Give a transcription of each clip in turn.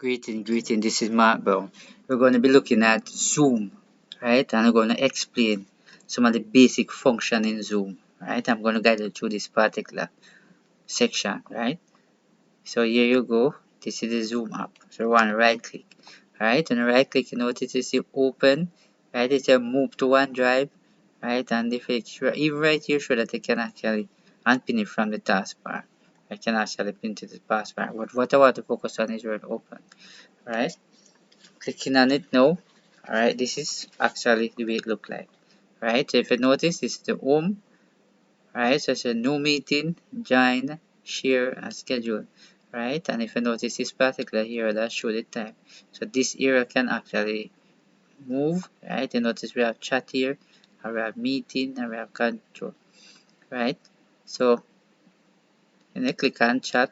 Greeting, this is Mark Brown. We're going to be looking at Zoom, right? And I'm going to explain some of the basic function in Zoom, right? I'm going to guide you through this particular section, right? So here you go. This is the Zoom app. So you want to right click, right? And right click, you notice it's open, right? It's a move to OneDrive, right? And if it's even right here, so that you can actually unpin it from the taskbar. I can actually pin to the taskbar. But what I want to focus on is where it open. Alright, clicking on it now. Alright, this is actually the way it look like. Right, so if you notice, this is the home. Right, so it's a new meeting, join, share, and schedule. Right, and if you notice this particular here, that show the time. So this area can actually move. Right, you notice we have chat here, and we have meeting, and we have control. Right, so when you click on chat,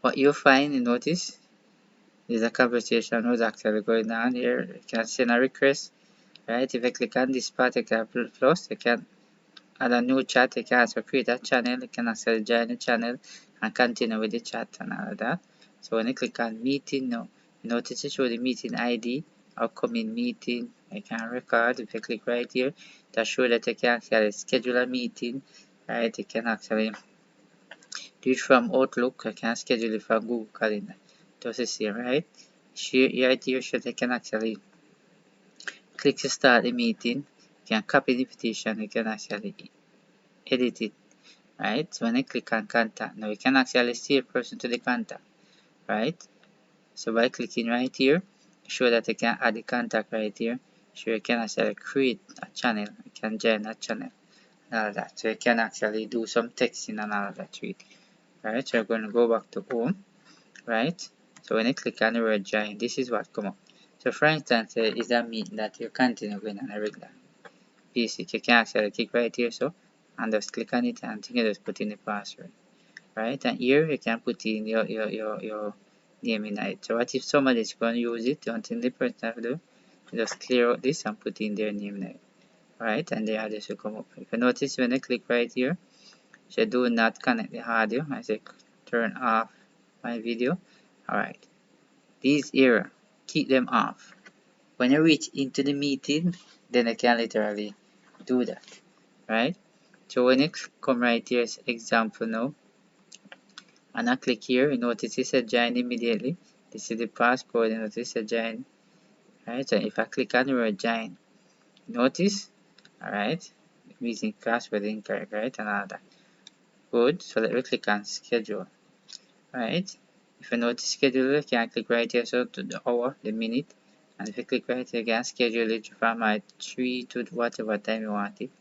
what you find, you notice there's a conversation was actually going on here. You can send a request, right? If I click on this particular plus, you can add a new chat. You can also create a channel. You can actually join the channel and continue with the chat and all of that. So when you click on meeting now, you notice it show the meeting ID, upcoming meeting. I can record. If you click right here, that show that you can actually schedule a meeting, right? You can actually do it from Outlook. I can schedule it from Google Calendar. This is here, right? Right here, so they can actually click to start the meeting. You can copy the invitation. You can actually edit it, right? So when I click on contact, now you can actually see a person to the contact, right? So by clicking right here, show that you can add the contact right here. So you can actually create a channel. You can join a channel and all that. So you can actually do some texting and all that with. Right? So we're going to go back to home, right? So when I click on the word join, this is what come up. So for instance, is that mean that you continue going on a regular basic? You can actually click right here, so and just click on it and you just put in the password, right? And here you can put in your name in it. So what if somebody is going to use it? Don't think the person have to do. You just clear out this and put in their name in it, right? And the others will come up. If you notice when I click right here, so do not connect the audio. I say turn off my video. Alright, these here, keep them off. When you reach into the meeting, then I can literally do that, right? So when you come right here, example now, and I click here, you notice it says join immediately. This is the passcode, you notice it says join, right? So if I click on the word join, notice, alright, meeting password incorrect, right? And all that. Good, so let me click on schedule, right? If you notice schedule, you can click right here, so to the hour, the minute, and if you click right here, you can schedule it from 3 to whatever time you want it,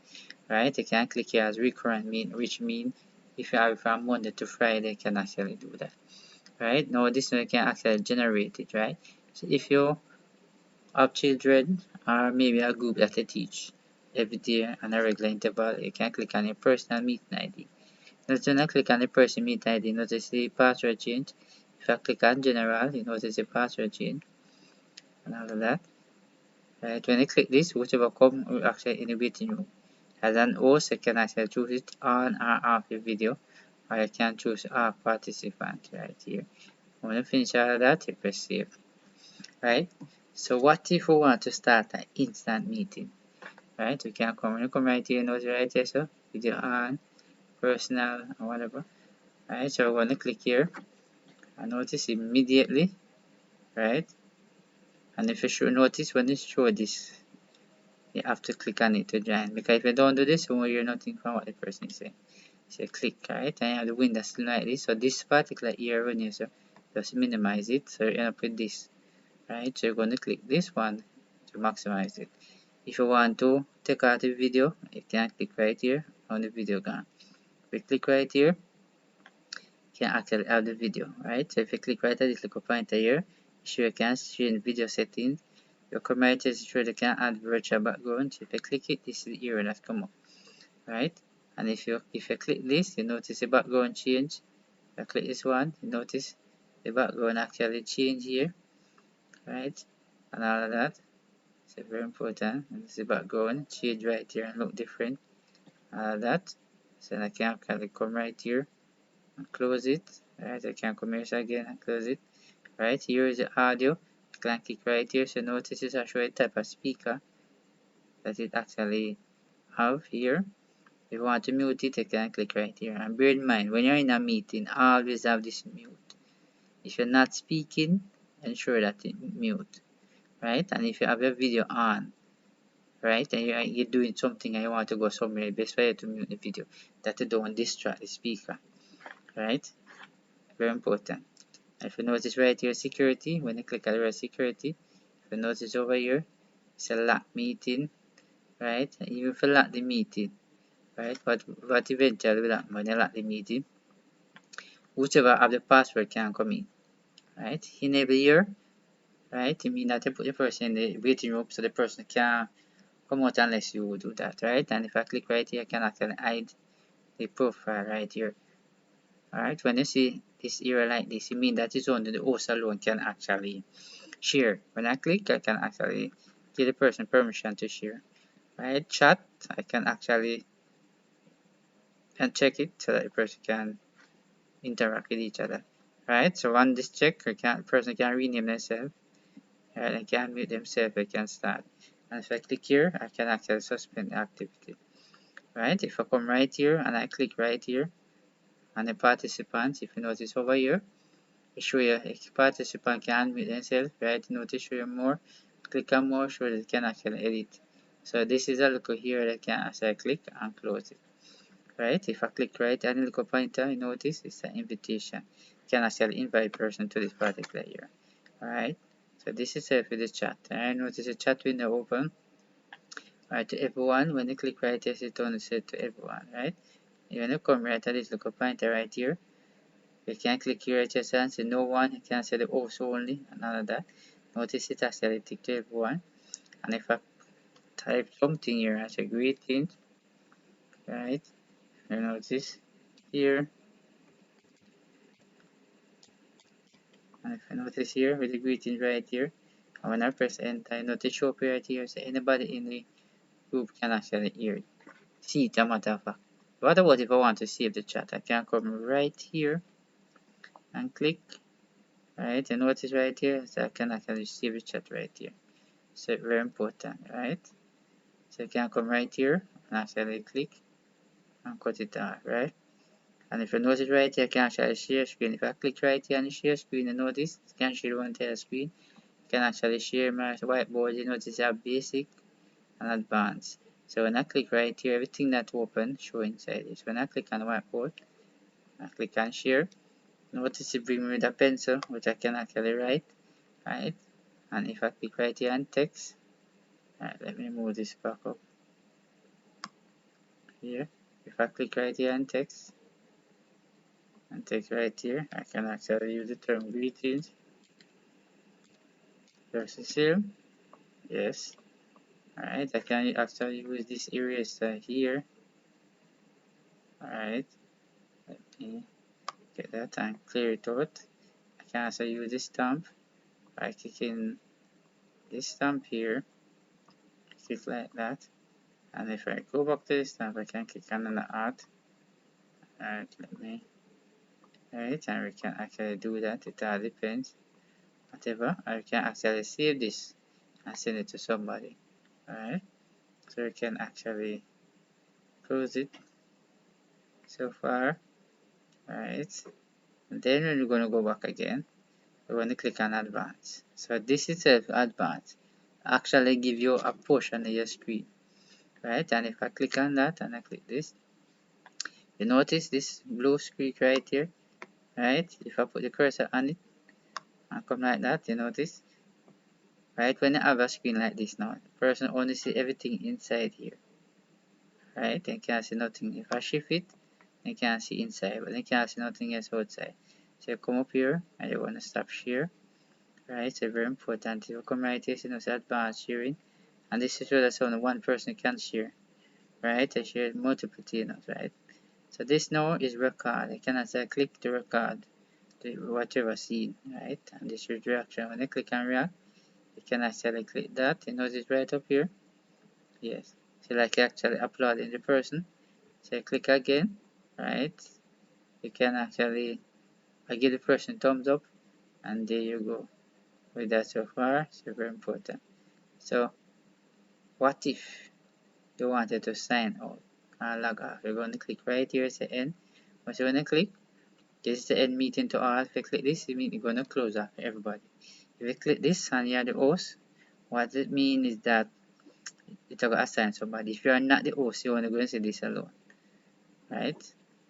right? You can click here as recurrent mean, which mean if you have it from Monday to Friday, you can actually do that, right? Now this one you can actually generate it, right? So if you have children or maybe a group that you teach every day on a regular interval, you can click on your personal meeting ID. Now when I click on the person meeting ID, notice the password change. If I click on general, you notice the password change and all of that. Right, when I click this, whichever come will actually in the waiting room. As an host, I can actually choose it on or off the video, or I can choose off participant right here. When I finish all of that, you press save. Right? So what if we want to start an instant meeting? Right? We can come right here, notice right here, so video on, personal, or whatever. Right? So we're gonna click here and notice immediately, right? And if you should notice when you show this, you have to click on it to join, because if you don't do this, you will hear nothing from what the person is saying. So click, right, and you have the window still like this. So this particular here when you just minimize it, so you end up with this, right? So you're going to click this one to maximize it. If you want to take out the video, you can click right here on the video gun. If you click right here, you can actually have the video, right? So if you click right at this little pointer here, you can change video settings. Your comment is sure you can add virtual background. So if you click it, this is the error that come up, right? And if you click this, you notice the background change. If I click this one, you notice the background actually change here, right? And all of that. So very important. And this is the background change right here and look different. All of that. So I can come right here and close it. Right, I can come here again and close it. right? Here is the audio. You can click right here. So notice it's actually a type of speaker that it actually have here. If you want to mute it, you can click right here. And bear in mind, when you're in a meeting, always have this mute. If you're not speaking, ensure that it mute, right? And if you have your video on, right, and you're doing something and you want to go somewhere, best for you to mute the video, that you don't distract the speaker, right? Very important. If you notice right here, security, when you click on the word security, if you notice over here, it's a lock meeting, right? And even if you lock the meeting, right, what eventually will happen when you lock the meeting, whichever have the password can come in, right? Enable here, right? It means that you put the person in the waiting room so the person can come out unless you do that, right? And if I click right here, I can actually hide the profile right here. Alright, when you see this error like this, it means that it's only the host alone can actually share. When I click, I can actually give the person permission to share. Right, chat, I can actually check it so that the person can interact with each other. Right, so on this check, the person can rename themselves. Right, they can mute themselves, they can start. And if I click here, I can actually suspend activity. Right, if I come right here and I click right here on the participants, if you notice over here, it show you a participant can unmute themselves, right? Notice show you more. Click on more, show that it can actually edit. So this is a look here that can actually click and close it. Right? If I click right and look up pointer, you notice it's an invitation. You can actually invite person to this particular here. Alright. So this is it for the chat. And notice the chat window open. Alright, to everyone. When you click right here, it's only set to everyone, right? When you come right at this look up pointer right here, you can click here at your and say no one. You can say the host only and all of that. Notice it actually tick to everyone. And if I type something here as a greeting, right? You notice here, and if I notice here with the greeting right here, and when I press enter, I notice show up right here, so anybody in the group can actually hear it. See it, a matter of fact. What about if I want to save the chat? I can come right here and click, right? And notice right here, so I can actually save the chat right here. So very important, right? So you can come right here and actually click and cut it out, right? And if you notice right here, I can actually share screen. If I click right here on the share screen, you notice you can share one entire screen. You can actually share my whiteboard. You notice I have basic and advanced. So when I click right here, everything that open show inside this. When I click on whiteboard, I click on share. Notice it bring me with a pencil, which I can actually write, right? And if I click right here on text, right, let me move this back up here. If I click right here on text, and text right here, I can actually use the term greetings versus here. Yes. Alright, I can actually use this eraser here. Alright, let me get that and clear it out. I can also use this stamp by clicking this stamp here, click like that. And if I go back to this stamp, I can click on the art. Alright, let me. Alright, and we can actually do that. It all depends. Whatever, I can actually save this and send it to somebody. Alright, so we can actually close it so far. Alright, and then when we're going to go back again, we're going to click on advanced. So this itself advanced actually give you a portion of your screen, right? And if I click on that and I click this, you notice this blue screen right here, right? If I put the cursor on it and come like that, you notice, right? When you have a screen like this now, the person only see everything inside here, right? They can't see nothing. If I shift it, they can't see inside, but they can't see nothing else outside. So you come up here and you want to stop share. Right, so very important. If you come right here, you know, advanced sharing, and this is where only one person can share. Right, I share multiple channels. Right, so this now is record. I can also click to record whatever scene. Right, and this is reaction. When I click on react, you can actually click that. You notice right up here. Yes, so like actually uploading the person. So I click again. Right, you can actually give the person thumbs up. And there you go. With that so far, super important. So what if you wanted to sign out and log off? You're going to click right here, say end. Once you're going to click, this is the end meeting to all. If you click this, it means you're going to close off everybody. If you click this and you're the host, what it means is that it's going to assign somebody. If you're not the host, you're only going to see this alone. Right?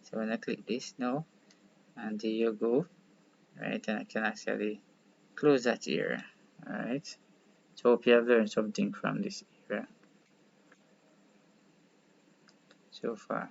So I'm going to click this now. And there you go. Right? And I can actually close that here. Alright. So hope you have learned something from this area so far.